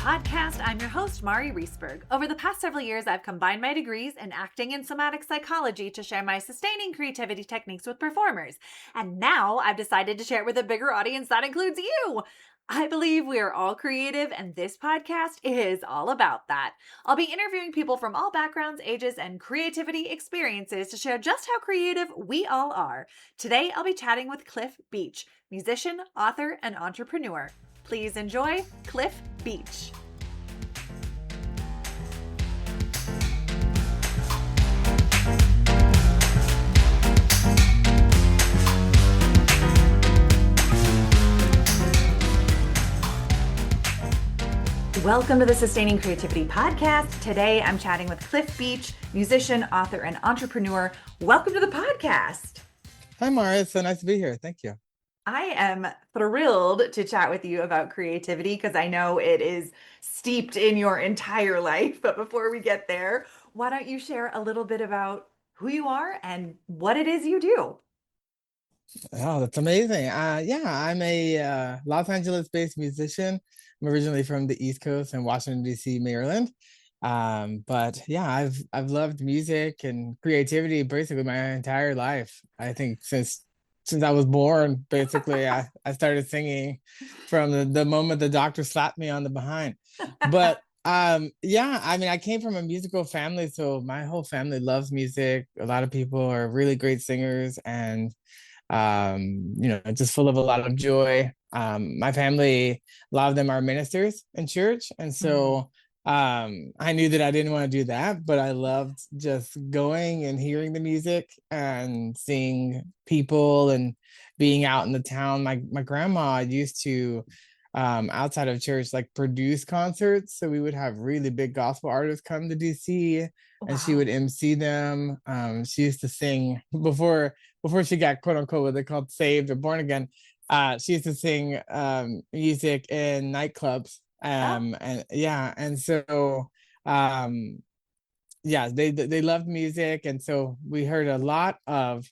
podcast. I'm your host, Mari Riesberg. Over the past several years, I've combined my degrees in acting and somatic psychology to share my sustaining creativity techniques with performers. And now I've decided to share it with a bigger audience that includes you. I believe we are all creative, and this podcast is all about that. I'll be interviewing people from all backgrounds, ages, and creativity experiences to share just how creative we all are. Today, I'll be chatting with Cliff Beach, musician, author, and entrepreneur. Please enjoy Cliff Beach. Welcome to the Sustaining Creativity Podcast. Today, I'm chatting with Cliff Beach, musician, author, and entrepreneur. Welcome to the podcast. Hi, Mara. It's so nice to be here. Thank you. I am thrilled to chat with you about creativity because I know it is steeped in your entire life. But before we get there, why don't you share a little bit about who you are and what it is you do? Oh, that's amazing. I'm a Los Angeles-based musician. I'm originally from the East Coast in Washington, D.C., Maryland. But yeah, I've loved music and creativity basically my entire life. I think since I was born, basically, I started singing from the moment the doctor slapped me on the behind. But I came from a musical family, so my whole family loves music. A lot of people are really great singers and just full of a lot of joy. My family, a lot of them are ministers in church, and so I knew that I didn't want to do that, but I loved just going and hearing the music and seeing people and being out in the town. My grandma used to outside of church like produce concerts, so we would have really big gospel artists come to DC. And she would MC them. She used to sing before she got quote unquote what they called saved or born again. She used to sing music in nightclubs. They loved music, and so we heard a lot of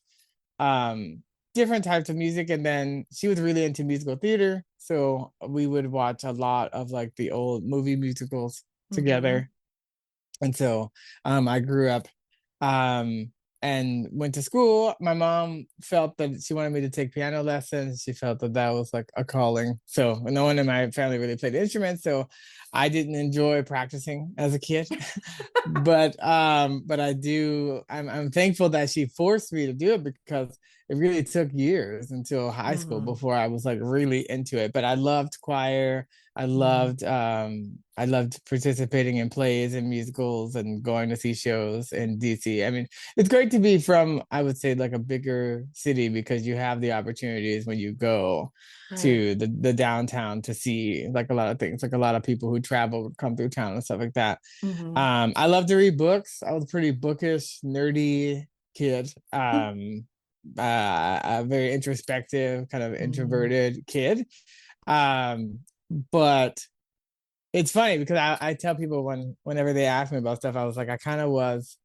different types of music. And then she was really into musical theater, so we would watch a lot of like the old movie musicals together. And so I grew up and went to school. My mom felt that she wanted me to take piano lessons. She felt that was like a calling. So no one in my family really played instruments, so I didn't enjoy practicing as a kid. but I do. I'm thankful that she forced me to do it because it really took years until high school before I was like really into it. But I loved choir. I loved participating in plays and musicals and going to see shows in DC. I mean, it's great to be from, I would say, like a bigger city because you have the opportunities when you go to the downtown to see like a lot of things, like a lot of people who travel would come through town and stuff like that. I love to read books. I was a pretty bookish, nerdy kid. A very introspective, kind of introverted kid. But it's funny because I tell people whenever they ask me about stuff, I was like, I was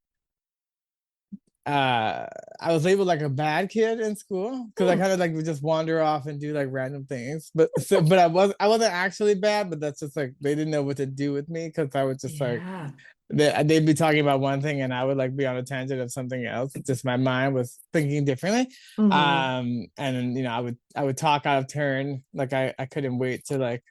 labeled like a bad kid in school because I kind of like would just wander off and do like random things. But I wasn't actually bad, but that's just like they didn't know what to do with me because I was just like they'd be talking about one thing and I would like be on a tangent of something else. It's just my mind was thinking differently. And I would talk out of turn. Like I couldn't wait to like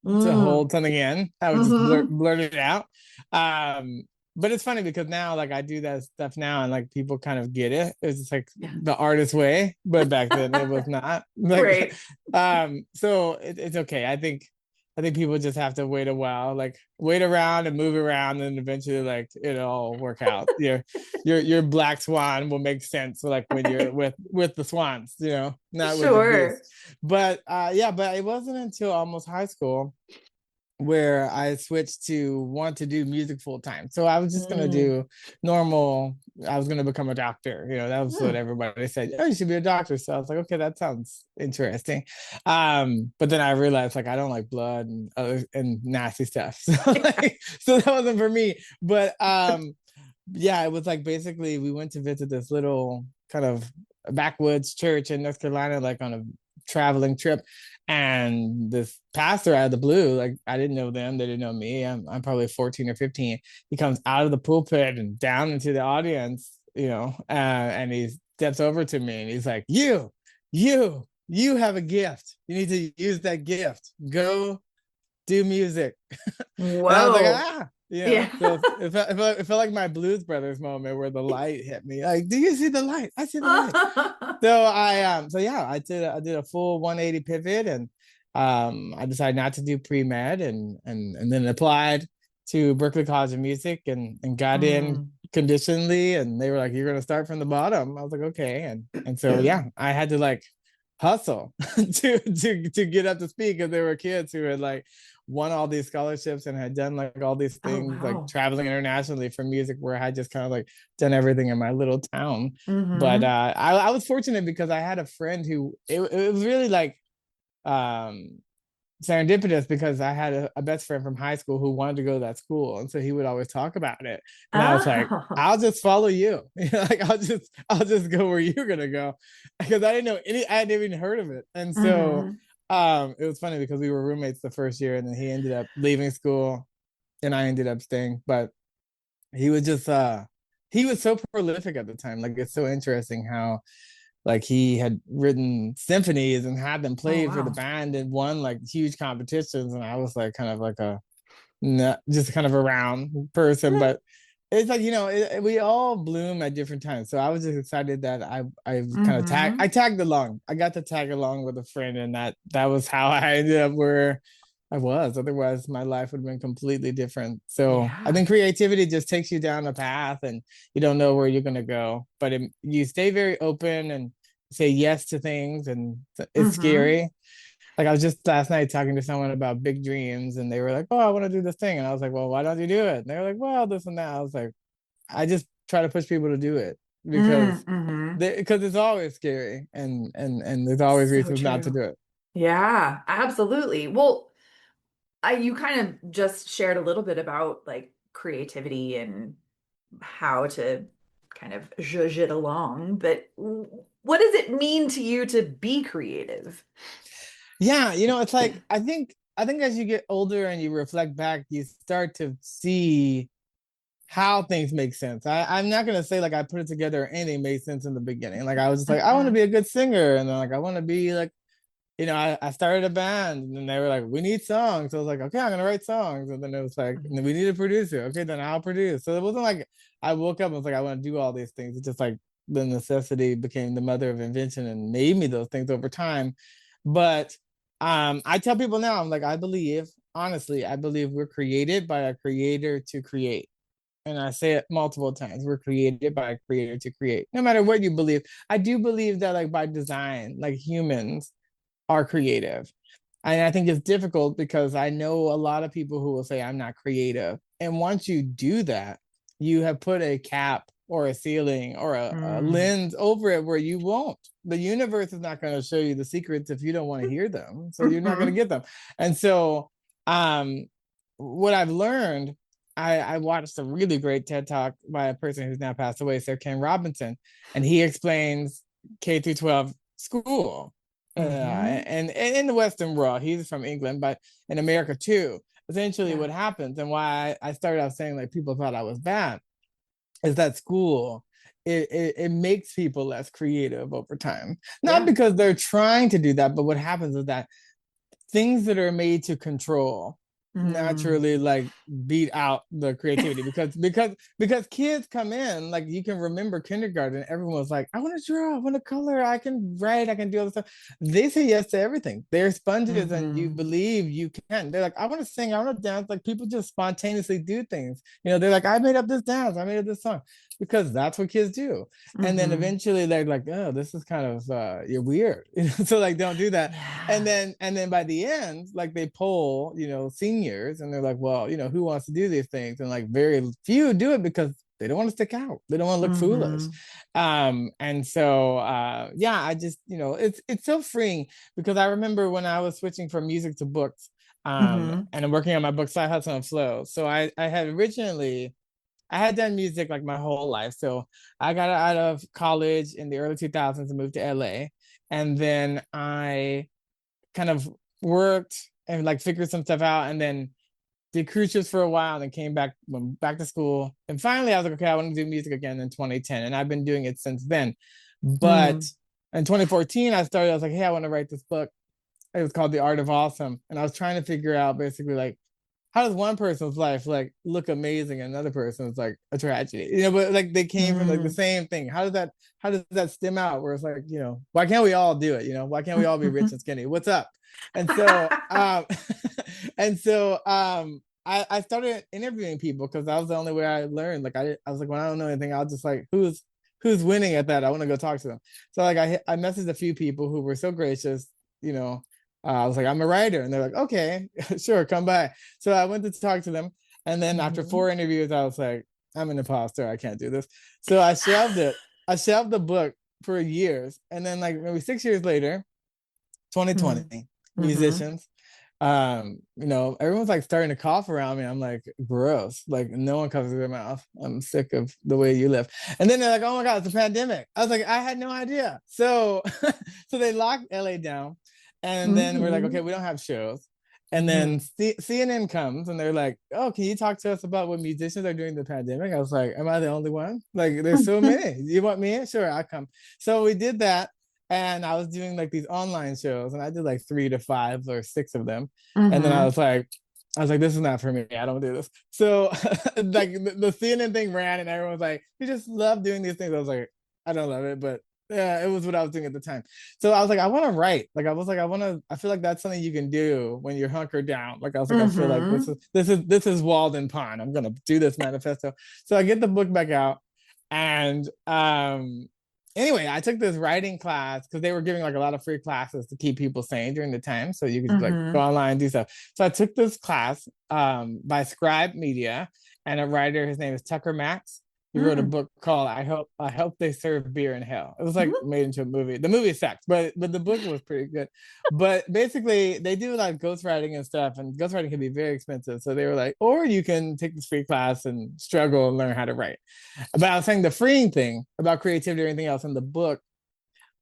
to hold something in. I would just blurt it out. But it's funny because now like I do that stuff now and like people kind of get it. It's just like the artist way, but back then it was not. Like, so it's okay. I think people just have to wait a while, like wait around and move around, and eventually like it'll all work out. Your black swan will make sense like when you're with the swans, not with the goose. But but it wasn't until almost high school where I switched to want to do music full time. So I was just gonna do normal. I was gonna become a doctor. That was what everybody said. Oh, you should be a doctor. So I was like, okay, that sounds interesting. But then I realized like I don't like blood and nasty stuff. So that wasn't for me. But it was like basically we went to visit this little kind of backwoods church in North Carolina, like on a traveling trip. And this pastor out of the blue, like I didn't know them, they didn't know me. I'm probably 14 or 15. He comes out of the pulpit and down into the audience, and he steps over to me and he's like, you have a gift. You need to use that gift. Go do music. And I was like, Whoa. Yeah. so it felt like my Blues Brothers moment where the light hit me. Like, do you see the light? I see the light. I did a full 180 pivot, and I decided not to do pre-med, and then applied to Berklee College of Music, and got in Mm. conditionally, and they were like, you're gonna start from the bottom. I was like, okay. And so I had to like hustle to get up to speed, because there were kids who had like won all these scholarships and had done like all these Oh, things, like wow. traveling internationally for music, where I had just kind of like done everything in my little town. But Mm-hmm. I was fortunate because I had a friend who it was really like um serendipitous, because I had a best friend from high school who wanted to go to that school, and so he would always talk about it. And I was like, Oh. I'll just follow you. Like I'll just go where you're gonna go, because I didn't know any, I hadn't even heard of it. And so Mm-hmm. it was funny because we were roommates the first year, and then he ended up leaving school and I ended up staying. But he was just he was so prolific at the time. Like, it's so interesting how like he had written symphonies and had them Oh, played for the wow. band and won like huge competitions. And I was like kind of like just kind of around person. But it's like, we all bloom at different times. So I was just excited that I kind of Mm-hmm. tagged along. I got to tag along with a friend, and that was how I ended up where I was. Otherwise, my life would have been completely different. So I Yeah. think creativity just takes you down a path, and you don't know where you're going to go. But you stay very open and say yes to things, and it's Mm-hmm. scary. Like, I was just last night talking to someone about big dreams, and they were like, "Oh, I want to do this thing," and I was like, "Well, why don't you do it?" And they were like, "Well, this and that." I was like, "I just try to push people to do it, because Mm-hmm. it's always scary, and there's always So reasons not to true. do it." Yeah, absolutely. Well, you kind of just shared a little bit about like creativity and how to kind of zhuzh it along, but what does it mean to you to be creative? Yeah, it's like I think as you get older and you reflect back, you start to see how things make sense. I'm not gonna say like I put it together or anything made sense in the beginning. Like, I was just like, I want to Mhm. be a good singer, and then like I want to be like, I started a band, and they were like, we need songs. So I was like, okay, I'm gonna write songs. And then it was like, we need a producer. Okay, then I'll produce. So it wasn't like I woke up and was like, I want to do all these things. It's just like the necessity became the mother of invention and made me those things over time. But I tell people now, I'm like, honestly, I believe we're created by a creator to create. And I say it multiple times. We're created by a creator to create. No matter what you believe. I do believe that like by design, like humans are creative. And I think it's difficult because I know a lot of people who will say, I'm not creative. And once you do that, you have put a cap or a ceiling or a Mm. lens over it where you won't. The universe is not going to show you the secrets if you don't want to hear them. So you're not going to Mhm. get them. And so, um, what I've learned, I watched a really great TED talk by a person who's now passed away, Sir Ken Robinson, and he explains K through 12 school, Mhm. and in the Western world. He's from England, but in America too. Essentially, Yeah. what happens and why I started out saying like people thought I was bad is that school it makes people less creative over time. Not Yeah. because they're trying to do that, but what happens is that things that are made to control Mm. naturally like beat out the creativity, because kids come in, like, you can remember kindergarten, everyone was like, I want to draw, I want to color, I can write, I can do all this stuff. They say yes to everything. They're sponges, and you Mhm. believe you can. They're like, I want to sing, I want to dance. Like, people just spontaneously do things. They're like, I made up this dance, I made up this song, because that's what kids do. And then Mhm. eventually they're like, oh, this is kind of you're weird. So like, don't do that. and Yeah. then and then by the end, like, they poll seniors, and they're like, well, who wants to do these things, and like very few do it because they don't want to stick out, they don't want to look foolish. Mhm. And so yeah, I just, it's so freeing, because I remember when I was switching from music to books, Mhm. and I'm working on my book Side Hustle and Flow. So I had originally I had done music like my whole life. So I got out of college in the early 2000s and moved to LA. And then I kind of worked and like figured some stuff out, and then did cruise ships for a while, and then came back, went back to school. And finally I was like, okay, I want to do music again in 2010. And I've been doing it since then. But Mm. in 2014, I was like, hey, I want to write this book. It was called The Art of Awesome. And I was trying to figure out basically like, how does one person's life like look amazing and another person's like a tragedy? But like they came from like the Mm. same thing. How does that stem out where it's like, why can't we all do it? Why can't we all be rich and skinny? What's up? And so and so I started interviewing people because that was the only way I learned. Like I was like, when I don't know anything, I'll just like, who's winning at that? I want to go talk to them. So like I messaged a few people who were so gracious, you know, I was like, I'm a writer. And they're like, okay, sure, come by. So I went to talk to them. And then after Mhm. 4 interviews, I was like, I'm an imposter. I can't do this. So I shelved it. I shelved the book for years. And then like maybe 6 years later, 2020, Mhm. musicians, everyone's like starting to cough around me. I'm like, gross. Like no one covers their mouth. I'm sick of the way you live. And then they're like, oh my God, it's a pandemic. I was like, I had no idea. So so they locked LA down. And then we're like, okay, Mhm. we don't have shows. And then Mhm. CNN comes and they're like, oh, can you talk to us about what musicians are doing the pandemic? I was like, am I the only one? Like, there's so many. You want me in? Sure, I'll come. So we did that. And I was doing like these online shows, and I did like 3 to 5 or 6 of them. And then Mhm. I was like, this is not for me. I don't do this. So like the CNN thing ran, and everyone was like, you just love doing these things. I was like, I don't love it, but yeah, it was what I was doing at the time. So I was like, I want to write. Like I was like, I feel like that's something you can do when you're hunkered down. Like I was like, I feel like this Mhm. is this is Walden Pond. I'm gonna do this manifesto. So I get the book back out, and anyway, I took this writing class because they were giving like a lot of free classes to keep people sane during the time. So you could like go Mhm. online and do stuff. So I took this class by Scribe Media, and a writer, his name is Tucker Max. He wrote a Mhm. book called I hope they serve beer in hell. It was like Mhm. made into a movie. The movie sucked, but the book was pretty good. But basically they do like ghostwriting and stuff, and ghostwriting can be very expensive. So they were like, or you can take this free class and struggle and learn how to write. But I was saying the freeing thing about creativity or anything else in the book,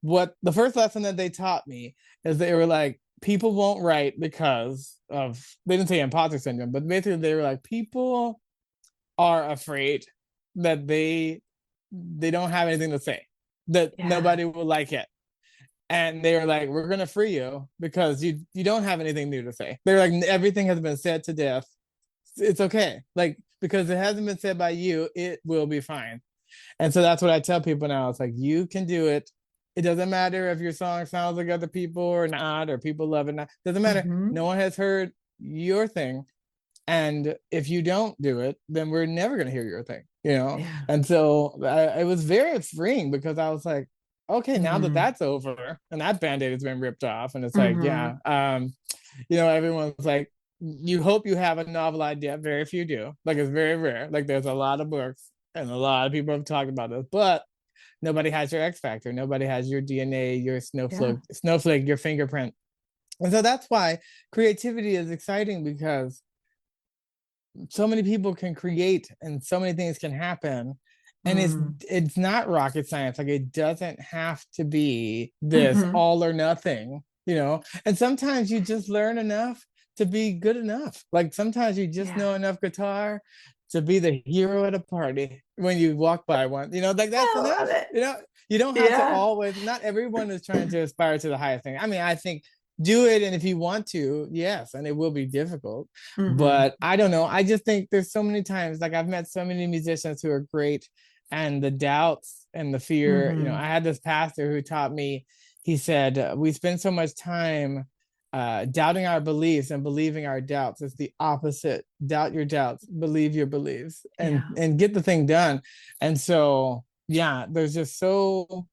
what the first lesson that they taught me is they were like, people won't write because of, they didn't say imposter syndrome, but basically they were like, people are afraid that they don't have anything to say, that Yeah. nobody will like it. And they were like, we're gonna free you because you don't have anything new to say. They're like, everything has been said to death. It's okay. Like, because it hasn't been said by you, it will be fine. And so that's what I tell people now. It's like, you can do it. It doesn't matter if your song sounds like other people or not, or people love it or not. It doesn't matter. Mhm. No one has heard your thing. And if you don't do it, then we're never going to hear your thing. Yeah. And so it was very freeing because I was like, okay, now that Mhm. that's over and that band-aid has been ripped off, and it's like, Mhm. yeah, everyone's like, you hope you have a novel idea. Very few do. Like, it's very rare. Like, there's a lot of books and a lot of people have talked about this, but nobody has your X factor. Nobody has your DNA, your Yeah. snowflake, your fingerprint. And so that's why creativity is exciting, because so many people can create and so many things can happen, and it's Mm. it's not rocket science. Like, it doesn't have to be this Mhm. all or nothing. And sometimes you just learn enough to be good enough. Like, sometimes you just Yeah. know enough guitar to be the hero at a party when you walk by one. Like, that's I love enough. it. You don't have to Yeah. always, not everyone is trying to aspire to the highest thing. I mean, I think do it, and if you want to, yes, and it will be difficult, Mhm. but I don't know. I just think there's so many times, like, I've met so many musicians who are great, and the doubts and the fear. Mhm. I had this pastor who taught me, he said, we spend so much time doubting our beliefs and believing our doubts. It's the opposite. Doubt your doubts, believe your beliefs, and Yeah. get the thing done. And so, yeah, there's just so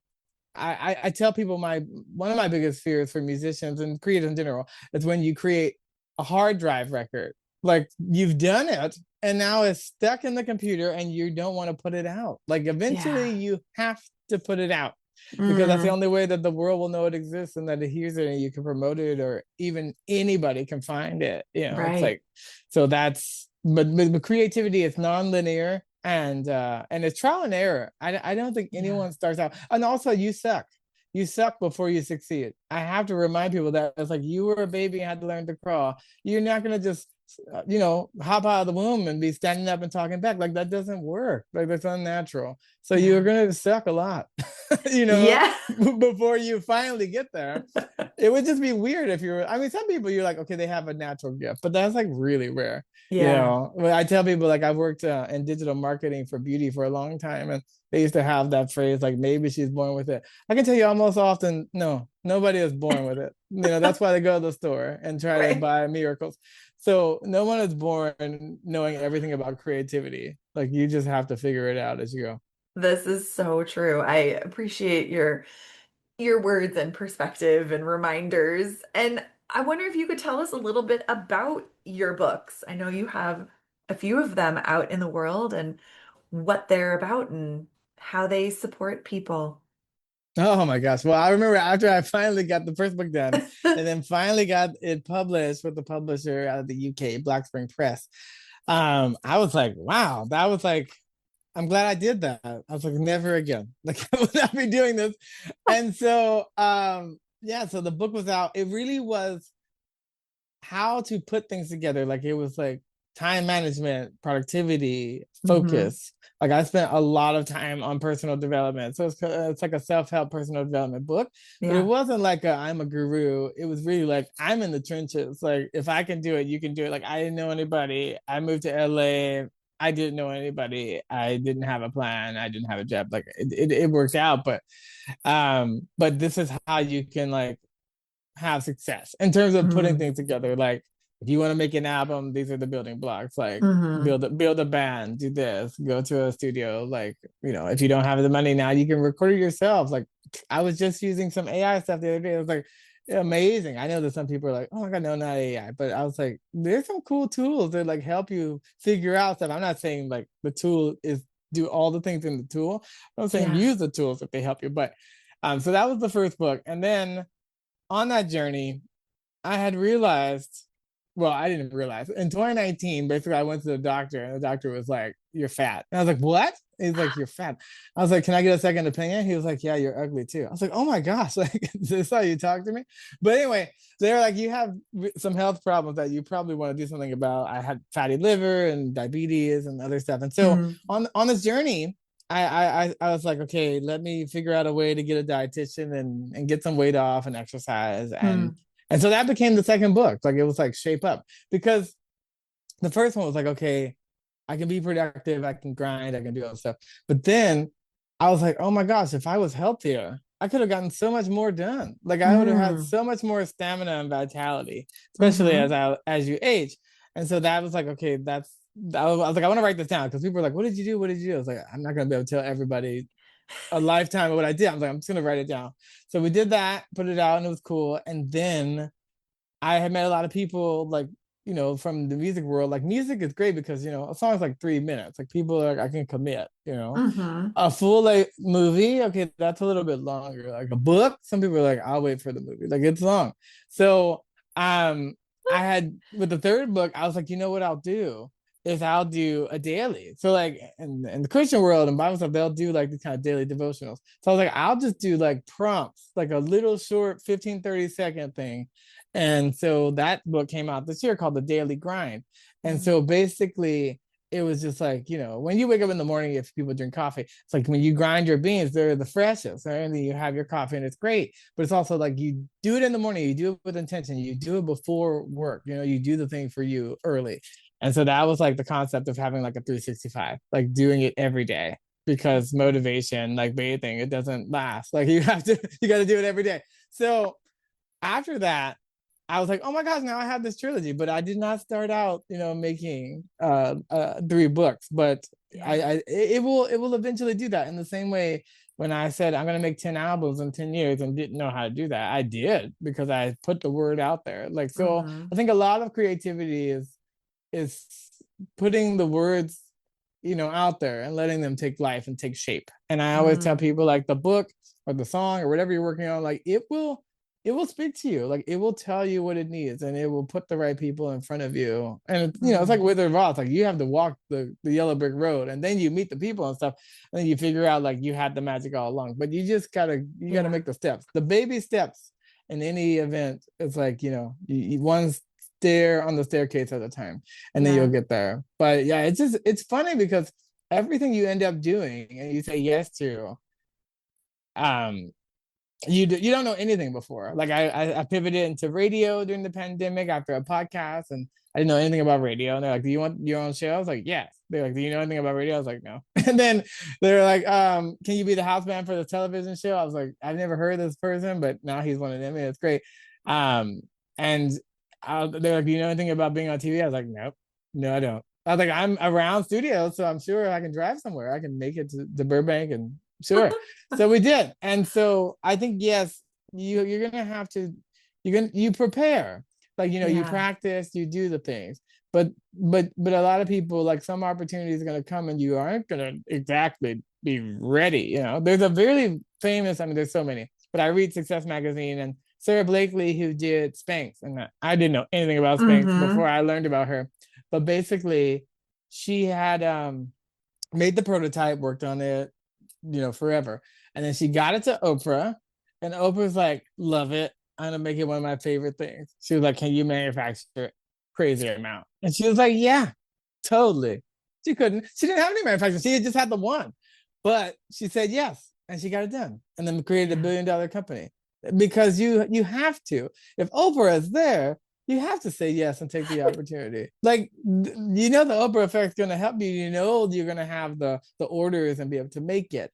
I tell people, my one of my biggest fears for musicians and creators in general is when you create a hard drive record. Like, you've done it and now it's stuck in the computer and you don't want to put it out. Like, eventually Yeah. you have to put it out, because that's the Mm. only way that the world will know it exists and that it hears it and you can promote it, or even anybody can find it. It's Right. like, so that's, but creativity is non-linear. And it's trial and error. I don't think Yeah. anyone starts out. And also, you suck before you succeed. I have to remind people that it's like you were a baby and had to learn to crawl. You're not going to just hop out of the womb and be standing up and talking back. Like, that doesn't work. Like, that's unnatural. So you're Yeah. going to suck a lot, you know Yeah. before you finally get there. It would just be weird if you're, I mean, some people you're like, okay, they have a natural gift, but that's like really rare. Yeah. Well, I tell people, like, I've worked in digital marketing for beauty for a long time, and they used to have that phrase, like, maybe she's born with it. I can tell you almost often, no, nobody is born with it. That's why they go to the store and try to Right. buy miracles. So no one is born knowing everything about creativity. Like, you just have to figure it out as you go. This is so true. I appreciate your words and perspective and reminders. And I wonder if you could tell us a little bit about your books. I know you have a few of them out in the world and what they're about and how they support people. Oh my gosh. Well, I remember after I finally got the first book done and then finally got it published with the publisher out of the UK, Black Spring Press. I was like, wow, that was like, I'm glad I did that. I was like, never again. Like, I would not be doing this. And so yeah, so the book was out. It really was how to put things together. Like, it was like time management, productivity, Hmm. focus. Like, I spent a lot of time on personal development. So it's like a self-help personal development book, but it Yeah. wasn't like I'm a guru. It was really like, I'm in the trenches. Like, if I can do it, you can do it. Like, I didn't know anybody. I moved to LA. I didn't know anybody. I didn't have a plan. I didn't have a job. Like, it worked out, but this is how you can, like, have success in terms of putting Hmm. things together. Like, if you want to make an album, these are the building blocks. Like, Hmm. build a band, do this, go to a studio. Like, if you don't have the money now, you can record it yourself. Like, I was just using some AI stuff the other day. It was like amazing. I know that some people are like, oh my God, no, not AI. But I was like, there's some cool tools that, like, help you figure out stuff. I'm not saying like the tool is do all the things in the tool. I'm saying Yeah. use the tools if they help you. But so that was the first book. And then on that journey, I had realized, well, I didn't realize. In 2019, basically, I went to the doctor, and the doctor was like, "You're fat." And I was like, "What?" He's like, "You're fat." I was like, "Can I get a second opinion?" He was like, "Yeah, you're ugly too." I was like, "Oh my gosh, like, is this how you talk to me?" But anyway, they're like, "You have some health problems that you probably want to do something about." I had fatty liver and diabetes and other stuff, and so Mm. on this journey, I was like, okay, let me figure out a way to get a dietitian and get some weight off and exercise. and Mm. and so that became the second book. Like, it was like Shape Up, because the first one was like, okay, I can be productive, I can grind, I can do all this stuff. But then I was like, oh my gosh, if I was healthier, I could have gotten so much more done. Like, I would have had Mm. so much more stamina and vitality, especially Hmm. as you age. And so that was like, okay, I was like, I want to write this down, because people were like, what did you do? What did you do? I was like, I'm not gonna be able to tell everybody a lifetime of what I did. I'm like, I'm just gonna write it down. So we did that, put it out, and it was cool. And then I had met a lot of people, like, from the music world. Like, music is great because, a song is like 3 minutes. Like, people are like, I can commit. Hmm. A full, like, movie, okay, that's a little bit longer. Like, a book, some people are like, I'll wait for the movie. Like, it's long. So I had, with the third book, I was like, you know what I'll do is I'll do a daily. So, like, in the Christian world and Bible stuff, they'll do like these kind of daily devotionals. So I was like, I'll just do like prompts, like a little short 15-30 second thing. And so that book came out this year called The Daily Grind. And so basically, it was just like, when you wake up in the morning, if people drink coffee, it's like when you grind your beans, they're the freshest, right? And then you have your coffee and it's great. But it's also like, you do it in the morning, you do it with intention, you do it before work, you do the thing for you early. And so that was like the concept of having like a 365, like doing it every day, because motivation, like bathing, it doesn't last. Like, you got to do it every day. So after that, I was like, oh my gosh, now I have this trilogy. But I did not start out, making 3 books. But Yeah. it will eventually do that. In the same way, when I said I'm gonna make 10 albums in 10 years and didn't know how to do that, I did, because I put the word out there. Like, so Hmm. I think a lot of creativity is putting the words, out there and letting them take life and take shape. And I always tell Hmm. people, like, the book or the song or whatever you're working on, like, it will it will speak to you. Like it will tell you what it needs, and it will put the right people in front of you. And it's like Mm, with the Roth, like you have to walk the yellow brick road, and then you meet the people and stuff, and then you figure out like you had the magic all along. But you gotta yeah. make the steps, the baby steps in any event. It's like you one stair on the staircase at a time, and then you'll Yeah. get there. But yeah, it's funny because everything you end up doing and you say yes to, um you don't know anything before. Like I pivoted into radio during the pandemic after a podcast, and I didn't know anything about radio. And they're like, "Do you want your own show?" I was like, "Yes." They're like, "Do you know anything about radio?" I was like, "No." And then they're like, "Can you be the house band for the television show?" I was like, "I've never heard of this person, but now he's one of them, and it's great." Um, and they're like, "Do you know anything about being on TV?" I was like, "Nope, no, I don't." I was like, "I'm around studios, so I'm sure I can drive somewhere. I can make it to Burbank, and sure." So we did. And so I think, yes, you're gonna have to, you prepare. Like, you Yeah. practice, you do the things. But a lot of people, like, some opportunities are gonna come and you aren't gonna exactly be ready. There's a very famous, I mean, there's so many, but I read Success Magazine, and Sarah Blakely, who did Spanx, and I didn't know anything about Spanx before Mm-hmm. I learned about her. But basically, she had made the prototype, worked on it, forever. And then she got it to Oprah, and Oprah's like, "Love it. I'm gonna make it one of my favorite things." She was like, "Can you manufacture it? Crazy amount?" And she was like, "Yeah, totally." She couldn't. She didn't have any manufacturing. She just had the one, but she said yes, and she got it done, and then created a Yeah. billion-dollar company. Because you have to. If Oprah is there, you have to say yes and take the opportunity. Like the Oprah effect's gonna help you. You're gonna have the orders and be able to make it.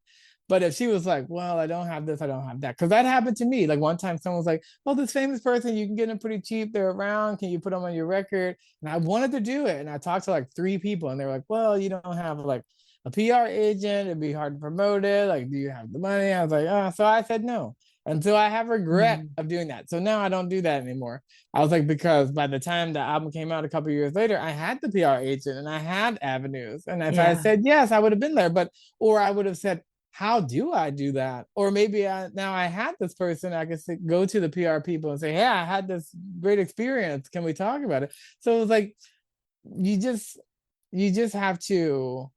But if she was like, "Well, I don't have this, I don't have that," because that happened to me. Like one time, someone was like, "Oh, this famous person, you can get them pretty cheap. They're around. Can you put them on your record?" And I wanted to do it, and I talked to like three people, and they were like, "Well, you don't have like a PR agent. It'd be hard to promote it. Like, do you have the money?" I was like, "Oh," so I said no. And so I have regret Mm, of doing that. So now I don't do that anymore. I was like, because by the time the album came out a couple years later, I had the PR agent and I had avenues. And if I yeah. said yes, I would have been there. Or I would have said, how do I do that? Or maybe now I had this person, I could go to the PR people and say, "Hey, I had this great experience. Can we talk about it?" So it was like, you just, you just have to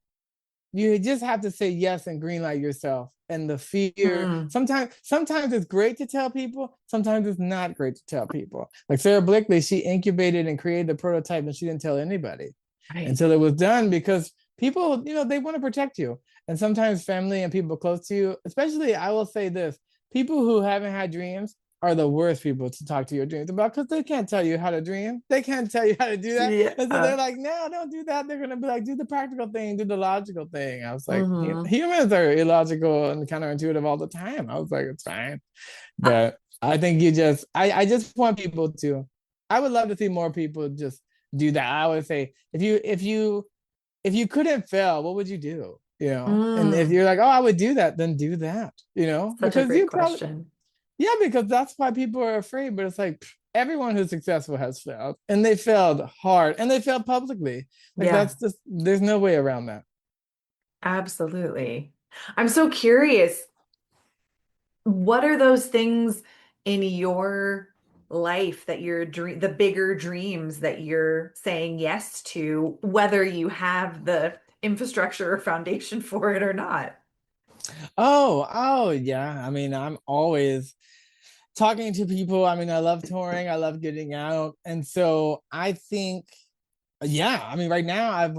say yes and green light yourself. And the fear, Mm, sometimes it's great to tell people, sometimes it's not great to tell people. Like Sarah Blakely, she incubated and created the prototype, and she didn't tell anybody right. until it was done, because people, they want to protect you. And sometimes family and people close to you, especially, I will say this, people who haven't had dreams are the worst people to talk to your dreams about, because they can't tell you how to dream. They can't tell you how to do that. And so they're Yeah. like, "No, don't do that." They're going to be like, "Do the practical thing, do the logical thing." I was like, Mm-hmm. humans are illogical and counterintuitive all the time. I was like, it's fine. But I think I just want people to, I would love to see more people just do that. I would say, if you couldn't fail, what would you do? And if Mm, you're like, "Oh, I would do that," then do that, such a because great you probably, question. yeah, because that's why people are afraid. But it's like, everyone who's successful has failed, and they failed hard, and they failed publicly. Like, Yeah, that's just, there's no way around that. absolutely. I'm so curious. What are those things in your life that the bigger dreams that you're saying yes to, whether you have the infrastructure or foundation for it or not? Oh, yeah. I mean, I'm always talking to people. I mean, I love touring, I love getting out. And so I think, yeah, I mean, right now I've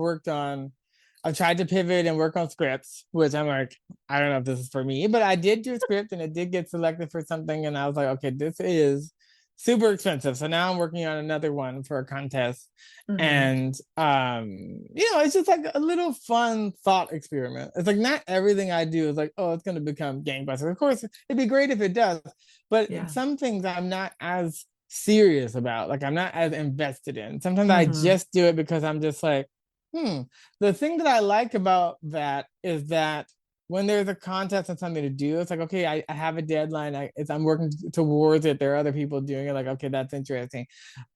tried to pivot and work on scripts, which I'm like, I don't know if this is for me, but I did do a script and it did get selected for something. And I was like, okay, this is super expensive. So now I'm working on another one for a contest. Hmm. And it's just like a little fun thought experiment. It's like not everything I do is like, oh, it's gonna become gangbusters. Of course, it'd be great if it does, but Yeah. some things I'm not as serious about. Like I'm not as invested in. Sometimes I Hmm. just do it because I'm just like, hmm. The thing that I like about that is that when there's a contest and something to do, it's like, okay, I have a deadline. I'm working towards it. There are other people doing it. Like, okay, that's interesting.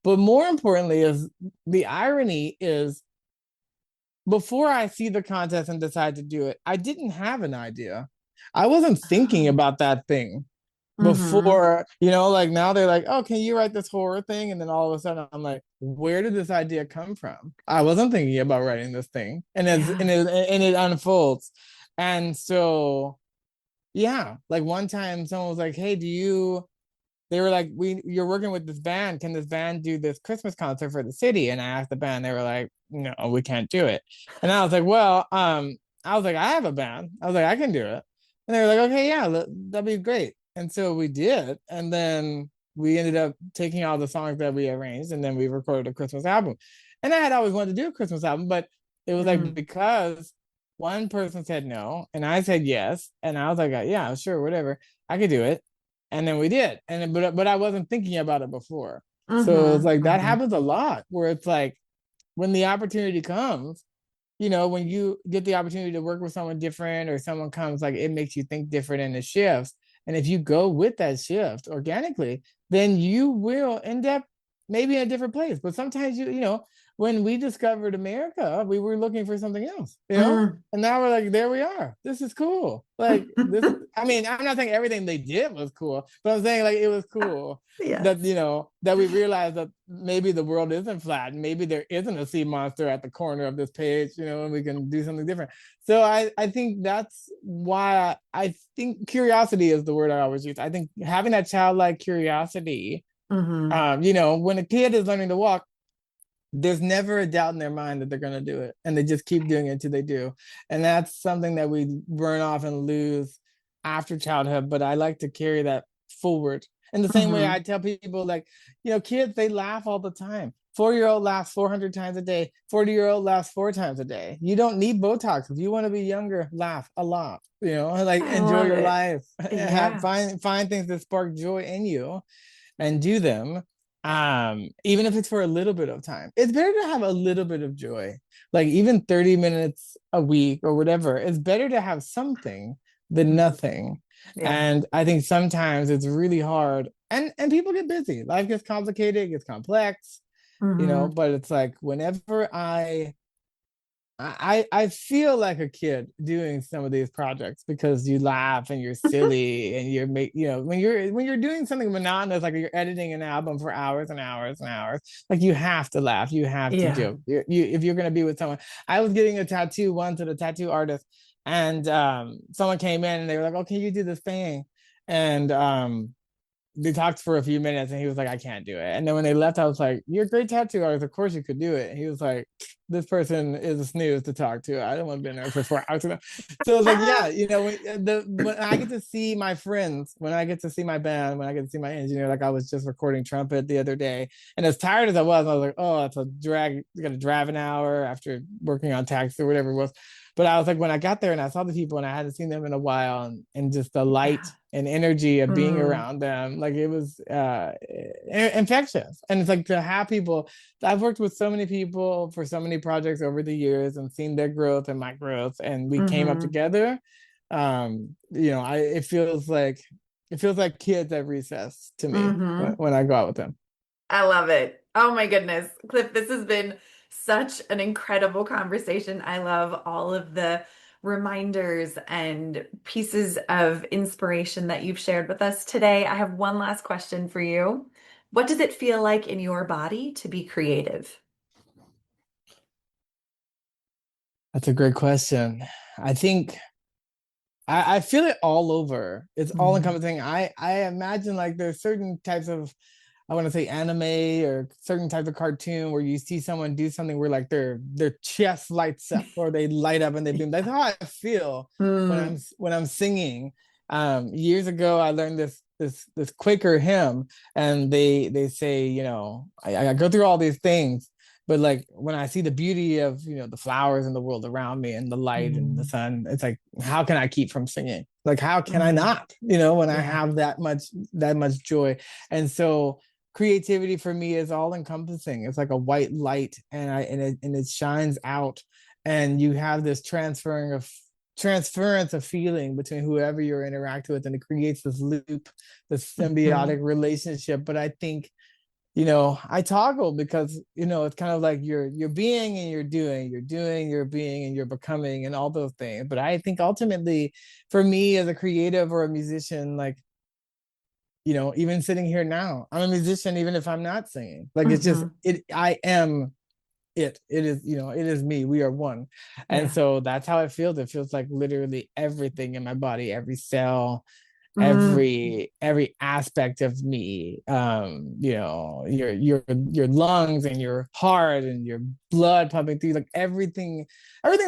But more importantly, is the irony is, before I see the contest and decide to do it, I didn't have an idea. I wasn't thinking Oh, about that thing. Mm-hmm. Before, like now they're like, oh, can you write this horror thing? And then all of a sudden I'm like, where did this idea come from? I wasn't thinking about writing this thing. And as Yeah. and it unfolds. And so yeah, like one time someone was like, hey, they were like, you're working with this band. Can this band do this Christmas concert for the city? And I asked the band, they were like, no, we can't do it. And I was like, well, I was like, I have a band. I was like, I can do it. And they were like, okay, yeah, that'd be great. And so we did. And then we ended up taking all the songs that we arranged and then we recorded a Christmas album. And I had always wanted to do a Christmas album, but it was like Mm. because one person said no and I said yes. And I was like, yeah, sure, whatever. I could do it. And then we did. And but I wasn't thinking about it before. So it's Mm-hmm. like that Mm-hmm. happens a lot where it's like when the opportunity comes, when you get the opportunity to work with someone different or someone comes, like it makes you think different and it shifts. And if you go with that shift organically, then you will end up maybe in a different place. But sometimes when we discovered America, we were looking for something else. Mm. And now we're like, there we are. This is cool. Like this, I mean, I'm not saying everything they did was cool, but I'm saying like it was cool that Yes. that we realized that maybe the world isn't flat and maybe there isn't a sea monster at the corner of this page, and we can do something different. So I think that's why I think curiosity is the word I always use. I think having that childlike curiosity, Mm-hmm. when a kid is learning to walk, there's never a doubt in their mind that they're going to do it, and they just keep doing it until they do. And that's something that we burn off and lose after childhood, but I like to carry that forward in the same way I Mm-hmm. tell people, like, kids, they laugh all the time. 4-year-old laughs 400 times a day. 40-year-old laughs 4 times a day. You don't need Botox. If you want to be younger, laugh a lot, like I enjoy love your it. life. have Yeah. find things that spark joy in you and do them, even if it's for a little bit of time. It's better to have a little bit of joy, like even 30 minutes a week or whatever. It's better to have something than Mhm. nothing. Yeah. And I think sometimes it's really hard, and people get busy, life gets complicated, it gets complex, Mm-hmm. but it's like whenever I feel like a kid doing some of these projects because you laugh and you're silly and when you're doing something monotonous, like you're editing an album for hours and hours and hours, like you have to laugh, you have to Yeah. joke. If you're gonna be with someone, I was getting a tattoo once at a tattoo artist, and someone came in and they were like, "Oh, can you do this thing?" And they talked for a few minutes and he was like, I can't do it. And then when they left, I was like, you're a great tattoo artist. Of course you could do it. And he was like, this person is a snooze to talk to. I don't want to be in there for 4 hours. So I was like, yeah, when I get to see my friends, when I get to see my band, when I get to see my engineer, like I was just recording trumpet the other day. And as tired as I was like, oh, it's a drag. You got to drive an hour after working on tax or whatever it was. But I was like, when I got there and I saw the people and I hadn't seen them in a while, and just the light Yeah. and energy of being Mm. around them, like it was infectious. And it's like to have people, I've worked with so many people for so many projects over the years and seen their growth and my growth, and we came up Mm-hmm. together. It feels like kids at recess to me when, Mm-hmm. when I go out with them. I love it. Oh my goodness. Cliff, this has been such an incredible conversation. I love all of the reminders and pieces of inspiration that you've shared with us today. I have one last question for you. What does it feel like in your body to be creative? That's a great question. I think I feel it all over. It's all Mm. encompassing. I imagine like there's certain types of, I want to say, anime or certain types of cartoon where you see someone do something where like their chest lights up or they light up and they beam. That's how I feel when I'm Mm. when I'm singing. Years ago, I learned this Quaker hymn, and they say, I go through all these things, but like when I see the beauty of the flowers in the world around me and the light and the Mm. sun, it's like, how can I keep from singing? Like how can I Mm. not? When I Yeah. have that much joy. And so creativity for me is all encompassing. It's like a white light, and it shines out, and you have this transference of feeling between whoever you're interacting with, and it creates this loop, this symbiotic Mhm. relationship. But I think I toggle because it's kind of like you're being and you're doing, you're being and you're becoming and all those things. But I think ultimately, for me as a creative or a musician, like even sitting here now, I'm a musician, even if I'm not singing. Like, it's just, Mm-hmm. I am it is, it is me. We are one. And Yeah. so that's how it feels. It feels like literally everything in my body, every cell, Mm. every aspect of me, your lungs and your heart and your blood pumping through, like everything's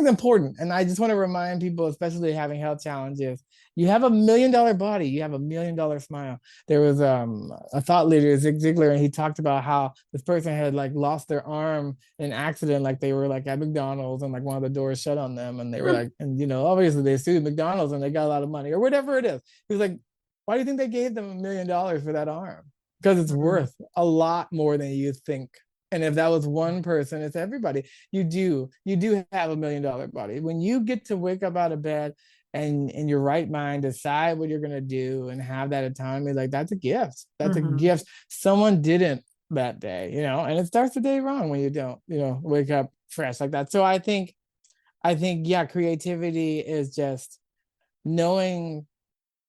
important. And I just want to remind people, especially having health challenges, you have $1 million body, you have $1 million smile. There was a thought leader, Zig Ziglar, and he talked about how this person had like lost their arm in an accident, like they were like at McDonald's and like one of the doors shut on them, and they were like, and obviously they sued McDonald's and they got a lot of money or whatever it is. He was like, why do you think they gave them $1 million for that arm? Because it's Mm. worth a lot more than you think. And if that was one person, it's everybody. You do have $1 million body. When you get to wake up out of bed and in your right mind decide what you're gonna do and have that autonomy, like that's a gift. That's a Mm-hmm. gift. Someone didn't that day, and it starts the day wrong when you don't, wake up fresh like that. So I think, yeah, creativity is just knowing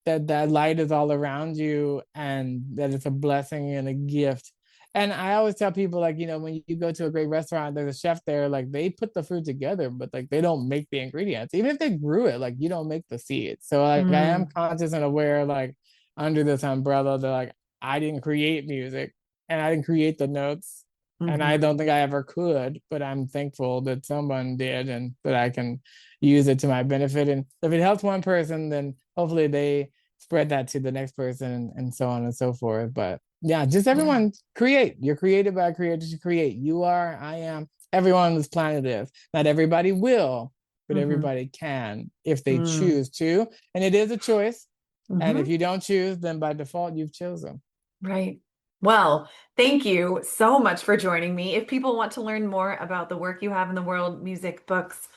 that light is all around you and that it's a blessing and a gift. And I always tell people, like, when you go to a great restaurant, there's a chef there, like they put the food together, but like they don't make the ingredients. Even if they grew it, like you don't make the seeds. So like I am Mm. conscious and aware, like under this umbrella, that like I didn't create music and I didn't create the notes. And I Mm-hmm. don't think I ever could, but I'm thankful that someone did and that I can use it to my benefit. And if it helps one person, then hopefully they spread that to the next person, and so on and so forth. But yeah, just Yeah. everyone create. You're created by creators to create. You are, I am, everyone on this planet is. Not everybody will, but Mm-hmm. everybody can if they Mm. choose to. And it is a choice. And if Mm-hmm. you don't choose, then by default, you've chosen. Right. Well, thank you so much for joining me. If people want to learn more about the work you have in the world, music, books,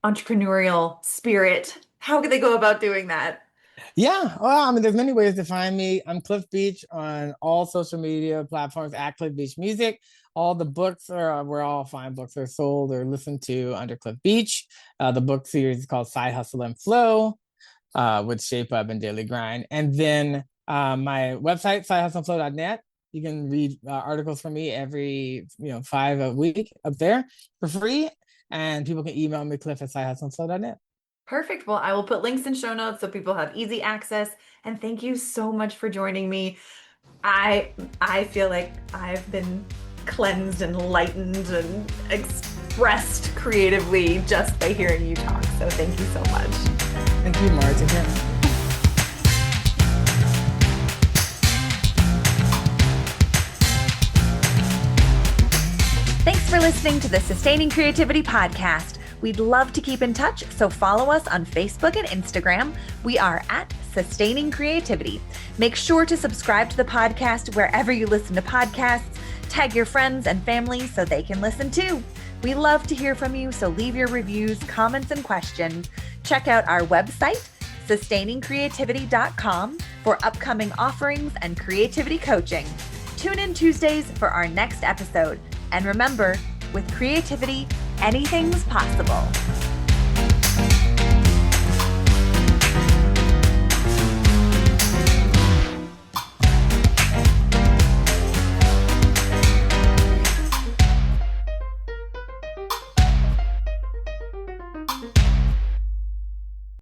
entrepreneurial spirit, how could they go about doing that? Yeah, well, I mean, there's many ways to find me. I'm Cliff Beach on all social media platforms at Cliff Beach Music. All the books are where all fine books are sold or listened to under Cliff Beach. The book series is called Side Hustle and Flow, with Shape Up and Daily Grind. And then my website, sidehustleandflow.net. You can read articles from me every 5 a week up there for free. And people can email me, Cliff at sidehustleandflow.net. Perfect. Well, I will put links in show notes so people have easy access. And thank you so much for joining me. I I feel like I've been cleansed and lightened and expressed creatively just by hearing you talk. So thank you so much. Thank you, Martin. Thanks for listening to the Sustaining Creativity Podcast. We'd love to keep in touch, so follow us on Facebook and Instagram. We are at Sustaining Creativity. Make sure to subscribe to the podcast wherever you listen to podcasts. Tag your friends and family so they can listen too. We love to hear from you, so leave your reviews, comments, and questions. Check out our website, sustainingcreativity.com, for upcoming offerings and creativity coaching. Tune in Tuesdays for our next episode. And remember, with creativity, anything's possible.